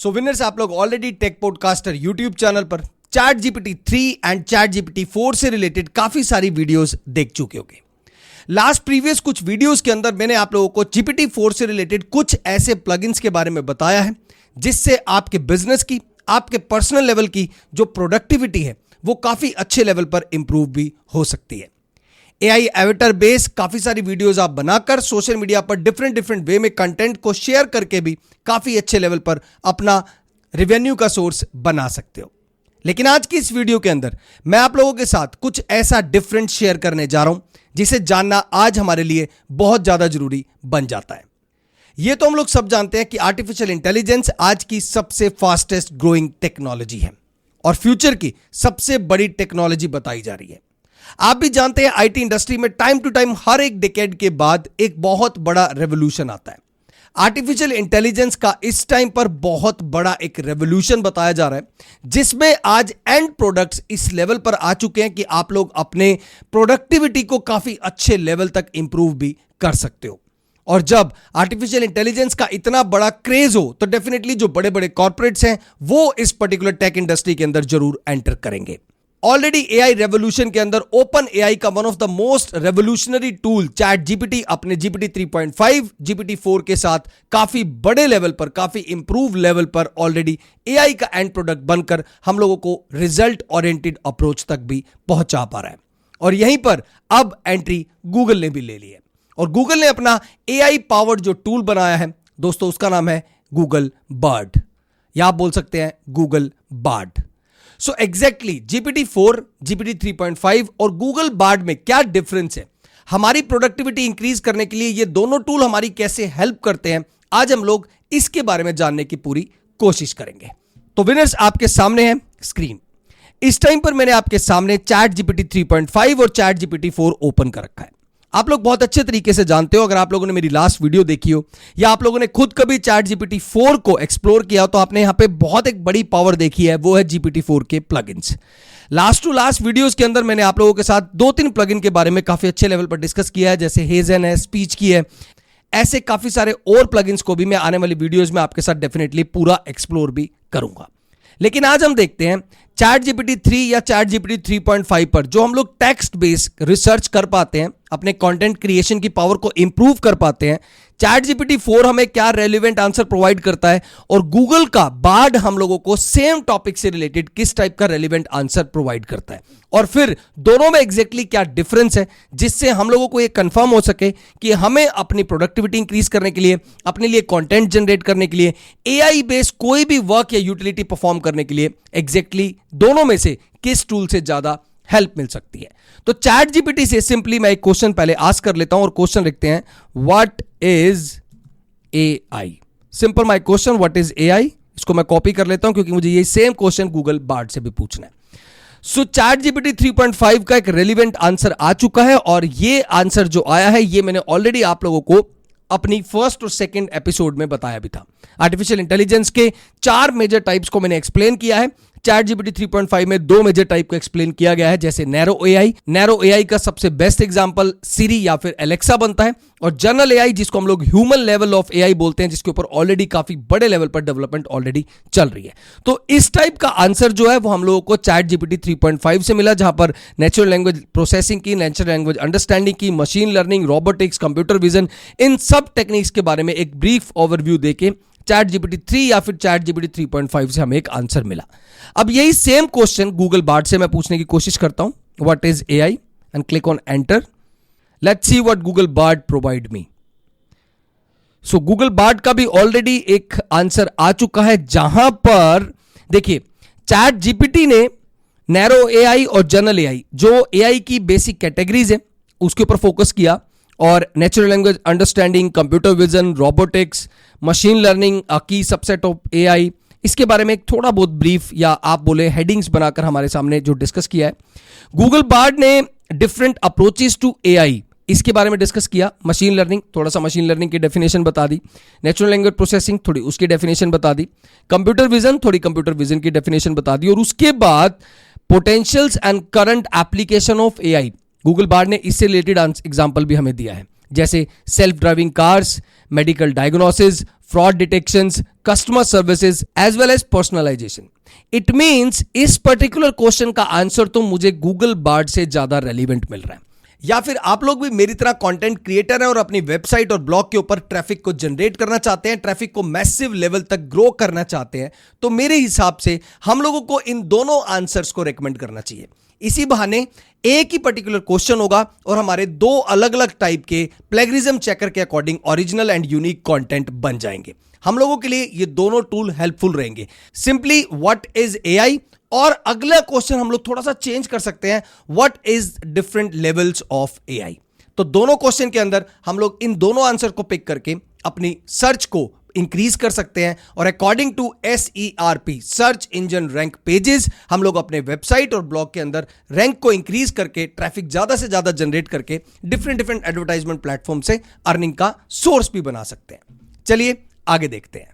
सो winners, आप लोग already tech podcaster YouTube channel पर ChatGPT 3 and ChatGPT 4 से रिलेटेड काफी सारी वीडियोस देख चुके होंगे। लास्ट प्रीवियस कुछ वीडियोस के अंदर मैंने आप लोगों को जीपीटी 4 से रिलेटेड कुछ ऐसे प्लगइन्स के बारे में बताया है जिससे आपके बिजनेस की, आपके पर्सनल लेवल की जो प्रोडक्टिविटी है वो काफी अच्छे लेवल पर इंप्रूव भी हो सकती है। एआई एवेटर बेस काफी सारी वीडियोस आप बनाकर सोशल मीडिया पर डिफरेंट वे में कंटेंट को शेयर करके भी काफी अच्छे लेवल पर अपना रेवेन्यू का सोर्स बना सकते हो। लेकिन आज की इस वीडियो के अंदर मैं आप लोगों के साथ कुछ ऐसा डिफरेंट शेयर करने जा रहा हूं जिसे जानना आज हमारे लिए बहुत ज्यादा जरूरी बन जाता है। यह तो हम लोग सब जानते हैं कि आर्टिफिशियल इंटेलिजेंस आज की सबसे फास्टेस्ट ग्रोइंग टेक्नोलॉजी है और फ्यूचर की सबसे बड़ी टेक्नोलॉजी बताई जा रही है। आप भी जानते हैं आईटी इंडस्ट्री में टाइम टू टाइम हर एक डिकेड के बाद एक बहुत बड़ा रेवोल्यूशन आता है। आर्टिफिशियल इंटेलिजेंस का इस टाइम पर बहुत बड़ा एक रेवोल्यूशन बताया जा रहा है जिसमें आज एंड प्रोडक्ट्स इस लेवल पर आ चुके हैं कि आप लोग अपने प्रोडक्टिविटी को काफी अच्छे लेवल तक इंप्रूव भी कर सकते हो। और जब आर्टिफिशियल इंटेलिजेंस का इतना बड़ा क्रेज हो तो डेफिनेटली जो बड़े बड़े कॉर्पोरेट्स हैं वो इस पर्टिकुलर टेक इंडस्ट्री के अंदर जरूर एंटर करेंगे। ऑलरेडी एआई रेवोल्यूशन के अंदर ओपन एआई का one of the most revolutionary tool chat GPT अपने जीपीटी 3.5 जीपीटी 4 के साथ काफी बड़े लेवल पर, काफी इंप्रूव लेवल पर ऑलरेडी एआई का एंड प्रोडक्ट बनकर हम लोगों को रिजल्ट ओरिएंटेड अप्रोच तक भी पहुंचा पा रहा है। और यहीं पर अब एंट्री गूगल ने भी ले ली है और गूगल ने अपना एआई पावर्ड जो टूल बनाया है दोस्तों, उसका नाम है गूगल बर्ड, या आप बोल सकते हैं Google Bard. So exactly GPT 4, GPT 3.5 और गूगल बार्ड में क्या डिफरेंस है, हमारी प्रोडक्टिविटी इंक्रीज करने के लिए ये दोनों टूल हमारी कैसे हेल्प करते हैं, आज हम लोग इसके बारे में जानने की पूरी कोशिश करेंगे। तो विनर्स, आपके सामने है स्क्रीन। इस टाइम पर मैंने आपके सामने चैट जीपीटी 3.5 और चैट जीपीटी 4 ओपन कर रखा है। आप लोग बहुत अच्छे तरीके से जानते हो, अगर आप लोगों ने मेरी लास्ट वीडियो देखी हो या आप लोगों ने खुद कभी चैट जीपीटी 4 को एक्सप्लोर किया हो तो आपने यहां पे बहुत एक बड़ी पावर देखी है, वो है जीपीटी 4 के plugins. Last to last videos के अंदर मैंने आप लोगों के साथ 2-3 प्लगइन के बारे में काफी अच्छे लेवल पर डिस्कस किया है, जैसे हेजन है, स्पीच की है, ऐसे काफी सारे और प्लगइन्स को भी मैं आने वाली वीडियोस में आपके साथ डेफिनेटली पूरा एक्सप्लोर भी करूंगा। लेकिन आज हम देखते हैं चैट जीपीटी 3 या चैट जीपीटी 3.5 पर जो हम लोग टेक्स्ट बेस्ड रिसर्च कर पाते हैं, अपने कंटेंट क्रिएशन की पावर को इंप्रूव कर पाते हैं। चैट जीपीटी 4 हमें क्या रेलेवेंट आंसर प्रोवाइड करता है और गूगल का बार्ड हम लोगों को सेम टॉपिक से रिलेटेड किस टाइप का रेलेवेंट आंसर प्रोवाइड करता है, और फिर दोनों में एग्जैक्टली क्या डिफरेंस है जिससे हम लोगों को यह कंफर्म हो सके कि हमें अपनी प्रोडक्टिविटी इंक्रीज करने के लिए, अपने लिए कंटेंट जनरेट करने के लिए, एआई बेस्ड कोई भी वर्क या यूटिलिटी परफॉर्म करने के लिए एग्जैक्टली दोनों में से किस टूल से ज्यादा हेल्प मिल सकती है। तो चैट जीपीटी से सिंपली मैं एक क्वेश्चन पहले आस्क कर लेता हूं और क्वेश्चन लिखते हैं what is AI. Simple my question, what is AI. इसको मैं कॉपी कर लेता हूं क्योंकि मुझे ये सेम क्वेश्चन गूगल बार्ड से भी पूछना है। सो चैट जीपीटी 3.5 का एक रेलिवेंट आंसर आ चुका है और ये आंसर जो आया है ये मैंने ऑलरेडी आप लोगों को अपनी फर्स्ट और सेकंड एपिसोड में बताया भी था। आर्टिफिशियल इंटेलिजेंस के 4 मेजर टाइप्स को मैंने एक्सप्लेन किया है। चैट जीपीटी 3.5 में 2 मेजर टाइप को एक्सप्लेन किया गया है, जैसे नैरो एआई का सबसे बेस्ट एग्जांपल सिरी या फिर एलेक्सा बनता है, और जनरल एआई जिसको हम लोग ह्यूमन लेवल ऑफ एआई बोलते हैं, जिसके ऊपर ऑलरेडी काफी बड़े लेवल पर डेवलपमेंट ऑलरेडी चल रही है। तो इस टाइप का आंसर जो है वो हम लोगों को चैट जीपीटी 3.5 से मिला, जहां पर नेचुरल लैंग्वेज प्रोसेसिंग की, नेचुरल लैंग्वेज अंडरस्टैंडिंग की, machine learning, robotics, computer vision, इन सब टेक्निक्स के बारे में एक ब्रीफ ओवरव्यू देके चैट जीपीटी 3 या फिर चैट जीपीटी 3.5 से हमें एक आंसर मिला। अब यही सेम क्वेश्चन गूगल बार्ड से मैं पूछने की कोशिश करता हूं, what is AI, and click on enter. Let's see what Google Bard provide me. So Google Bard का भी ऑलरेडी एक आंसर आ चुका है, जहां पर देखिए चैट जीपीटी ने नैरो एआई और जनरल एआई जो एआई की बेसिक कैटेगरीज है उसके ऊपर फोकस किया, और natural language understanding, computer vision, robotics, machine learning की सबसेट ऑफ एआई, इसके बारे में एक थोड़ा बहुत ब्रीफ या आप बोले हेडिंग्स बनाकर हमारे सामने जो डिस्कस किया है। गूगल बार्ड ने डिफरेंट अप्रोचेस टू एआई इसके बारे में डिस्कस किया। मशीन लर्निंग, थोड़ा सा मशीन लर्निंग की डेफिनेशन बता दी। नेचुरल लैंग्वेज प्रोसेसिंग, थोड़ी उसकी डेफिनेशन बता दी। कंप्यूटर विजन, थोड़ी कंप्यूटर विजन की डेफिनेशन बता दी। और उसके बाद potentials and current application of AI, Google Bard ने इससे रिलेटेड एग्जांपल भी हमें दिया है, जैसे self driving cars, medical diagnosis, fraud detections, customer services as well as personalisation. It means इस पर्टिकुलर क्वेश्चन का आंसर तो मुझे गूगल बार्ड से ज्यादा रेलिवेंट मिल रहा है। या फिर आप लोग भी मेरी तरह कंटेंट क्रिएटर हैं और अपनी वेबसाइट और ब्लॉग के ऊपर ट्रैफिक को जनरेट करना चाहते हैं, ट्रैफिक को मैसिव लेवल तक ग्रो करना चाहते हैं, तो मेरे हिसाब से हम लोगों को इन दोनों आंसर्स को रेकमेंड करना चाहिए। इसी बहाने एक ही पर्टिकुलर क्वेश्चन होगा और हमारे दो अलग अलग टाइप के प्लेगरिज्म चेकर के according original and unique content बन जाएंगे। हम लोगों के लिए ये दोनों टूल हेल्पफुल रहेंगे। सिंपली व्हाट इज एआई, और अगला क्वेश्चन हम लोग थोड़ा सा चेंज कर सकते हैं, what is different levels of AI. तो दोनों क्वेश्चन के अंदर हम लोग इन दोनों आंसर को पिक करके अपनी सर्च को इंक्रीज कर सकते हैं और according to SERP search engine rank pages हम लोग अपने वेबसाइट और ब्लॉग के अंदर रैंक को इंक्रीज करके ट्रैफिक ज्यादा से ज्यादा जनरेट करके डिफरेंट एडवर्टाइजमेंट प्लेटफॉर्म से अर्निंग का सोर्स भी बना सकते हैं। चलिए आगे देखते हैं।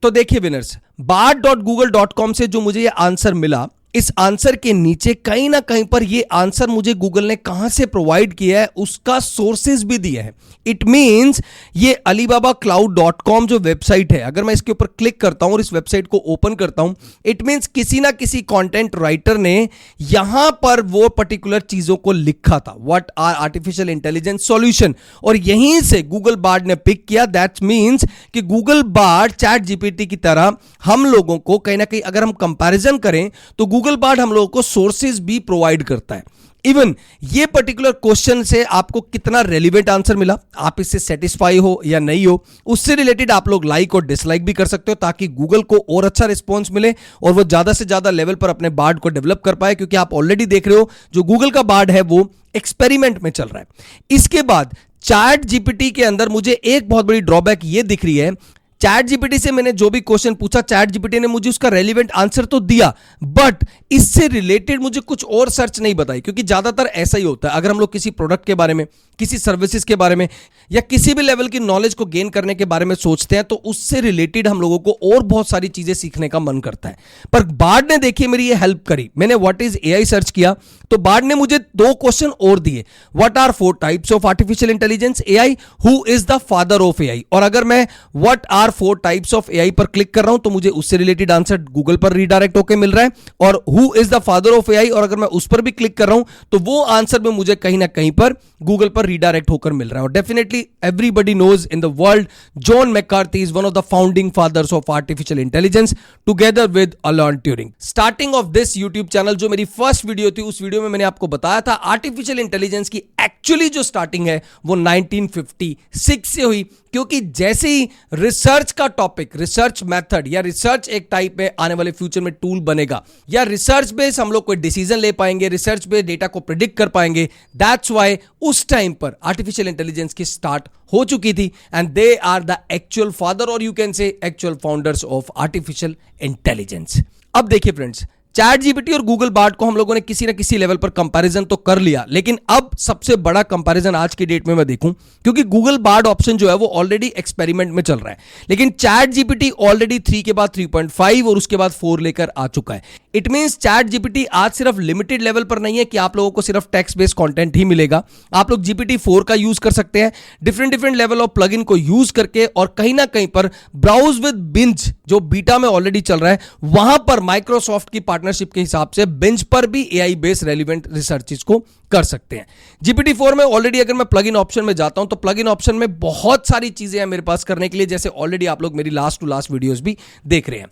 तो देखिए विनर्स, bard.google.com से जो मुझे ये आंसर मिला, इस आंसर के नीचे कहीं ना कहीं पर ये आंसर मुझे गूगल ने कहां से प्रोवाइड किया है उसका सोर्सेज भी दिया है। इट मींस ये alibabacloud.com जो वेबसाइट है, अगर मैं इसके ऊपर क्लिक करता हूं और इस वेबसाइट को ओपन करता हूं, इट मींस किसी ना किसी कंटेंट राइटर ने यहां पर वो पर्टिकुलर चीजों को लिखा था, what are artificial intelligence solution, और यहीं से गूगल बार्ड ने पिक किया। दैट मींस कि गूगल बार्ड चैट जीपीटी की तरह हम लोगों को कहीं ना कहीं अगर हम कंपैरिजन करें तो गूगल बार्ड हम लोगों को सोर्सेज भी प्रोवाइड करता है। इवन ये पर्टिकुलर क्वेश्चन से आपको कितना रेलिवेंट आंसर मिला, आप इससे सेटिस्फाई हो या नहीं हो, उससे रिलेटेड आप लोग लाइक और डिसलाइक भी कर सकते हो ताकि गूगल को और अच्छा रिस्पॉन्स मिले और वो ज्यादा से ज्यादा लेवल पर अपने बार्ड को डेवलप कर पाए, क्योंकि आप ऑलरेडी देख रहे हो जो गूगल का बार्ड है वो एक्सपेरिमेंट में चल रहा है। इसके बाद चैट जीपीटी के अंदर मुझे एक बहुत बड़ी ड्रॉबैक ये दिख रही है, चैट जीपीटी से मैंने जो भी क्वेश्चन पूछा, चैट जीपीटी ने मुझे उसका रेलिवेंट आंसर तो दिया, बट इससे रिलेटेड मुझे कुछ और सर्च नहीं बताई, क्योंकि ज्यादातर ऐसा ही होता है। अगर हम लोग किसी प्रोडक्ट के बारे में, किसी सर्विसेज के बारे में या किसी भी लेवल की नॉलेज को गेन करने के बारे में सोचते हैं तो उससे रिलेटेड हम लोगों को और बहुत सारी चीजें सीखने का मन करता है। पर बार्ड ने देखिए मेरी ये हेल्प करी। मैंने व्हाट इज एआई सर्च किया तो बार्ड ने मुझे दो क्वेश्चन और दिए, what are 4 types of artificial intelligence AI, who is the father of AI, और अगर मैं what are 4 types of AI पर क्लिक कर रहा हूं तो मुझे उससे रिलेटेड आंसर गूगल पर रीडायरेक्ट होकर मिल रहा है, और who is the father of AI, और अगर मैं उस पर भी क्लिक कर रहा हूं तो वो आंसर में मुझे कहीं ना कहीं पर गूगल पर रीडायरेक्ट होकर मिल रहा है। और definitely everybody knows in the world John McCarthy is one of the founding fathers of artificial intelligence together with Alan Turing. Starting of this YouTube channel जो मेरी फर्स्ट वीडियो थी, उस वीडियो में मैंने आपको बताया था आर्टिफिशियल इंटेलिजेंस की एक्चुअली जो स्टार्टिंग है वो 1956 से हुई, क्योंकि जैसे ही रिसर्च का टॉपिक, रिसर्च मेथड या रिसर्च एक टाइप में आने वाले फ्यूचर में टूल बनेगा, या रिसर्च बेस हम लोग कोई डिसीजन ले पाएंगे, रिसर्च बेस डेटा को प्रिडिक्ट कर पाएंगे, दैट्स व्हाई उस टाइम पर आर्टिफिशियल इंटेलिजेंस की स्टार्ट हो चुकी थी, and they are the actual father or you can say actual founders of artificial intelligence. अब देखिए फ्रेंड्स, चैट जीपीटी और गूगल बार्ड को हम लोगों ने किसी ना किसी लेवल पर कंपैरिजन तो कर लिया, लेकिन अब सबसे बड़ा कंपैरिजन आज की डेट में मैं देखूं, क्योंकि गूगल बार्ड ऑप्शन जो है वो ऑलरेडी एक्सपेरिमेंट में चल रहा है, लेकिन चैट जीपीटी ऑलरेडी 3 के बाद 3.5 और उसके बाद 4 लेकर आ चुका है। इट मींस चैट जीपीटी आज सिर्फ लिमिटेड लेवल पर नहीं है कि आप लोगों को सिर्फ टेक्स्ट बेस्ड कंटेंट ही मिलेगा, आप लोग जीपीटी 4 का यूज कर सकते हैं डिफरेंट लेवल ऑफ प्लगइन को यूज करके, और कहीं ना कहीं पर ब्राउज विद बिंज जो बीटा में ऑलरेडी चल रहा है, वहां पर माइक्रोसॉफ्ट की पार्टनरशिप के हिसाब से बिंज पर भी एआई बेस्ड रेलिवेंट रिसर्चेस को कर सकते हैं। जीपीटी 4 में ऑलरेडी अगर मैं प्लगइन ऑप्शन में जाता हूं तो प्लगइन ऑप्शन में बहुत सारी चीजें हैं मेरे पास करने के लिए, जैसे ऑलरेडी आप लोग मेरी लास्ट टू लास्ट वीडियोस भी देख रहे हैं।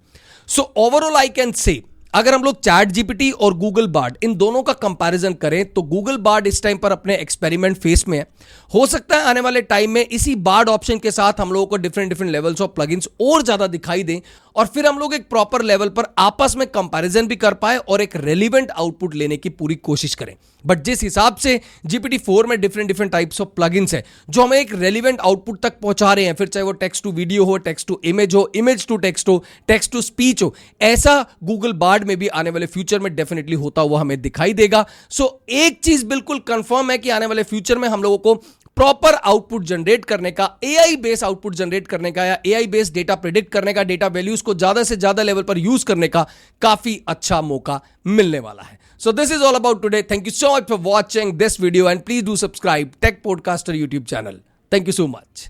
So overall I can say अगर हम लोग चैट जीपीटी और गूगल बार्ड इन दोनों का कंपैरिजन करें तो गूगल बार्ड इस टाइम पर अपने एक्सपेरिमेंट फेस में है। हो सकता है आने वाले टाइम में इसी बार्ड ऑप्शन के साथ हम लोगों को डिफरेंट लेवल्स ऑफ प्लगइन्स और ज्यादा दिखाई दें, और फिर हम लोग एक प्रॉपर लेवल पर आपस में कंपैरिजन भी कर पाए और एक रेलिवेंट आउटपुट लेने की पूरी कोशिश करें। बट जिस हिसाब से जीपीटी 4 में डिफरेंट टाइप्स ऑफ प्लगइन्स है जो हमें एक रेलिवेंट आउटपुट तक पहुंचा रहे हैं, फिर चाहे वो टेक्स्ट टू वीडियो हो, टेक्स्ट टू इमेज हो, इमेज टू टेक्स्ट हो, टेक्स्ट टू स्पीच हो, ऐसा गूगल बार्ड में भी आने वाले फ्यूचर में डेफिनेटली होता हुआ हमें दिखाई देगा। सो एक चीज बिल्कुल कंफर्म है कि आने वाले फ्यूचर में हम लोगों को प्रॉपर आउटपुट जनरेट करने का, एआई बेस्ड आउटपुट जनरेट करने का, या एआई बेस्ड डेटा प्रेडिक्ट करने का, डेटा वैल्यूज को ज्यादा से ज्यादा लेवल पर यूज करने का काफी अच्छा मौका मिलने वाला है। So this is all about today. Thank you so much for watching this video and please do subscribe Tech Podcaster YouTube channel. Thank you so much.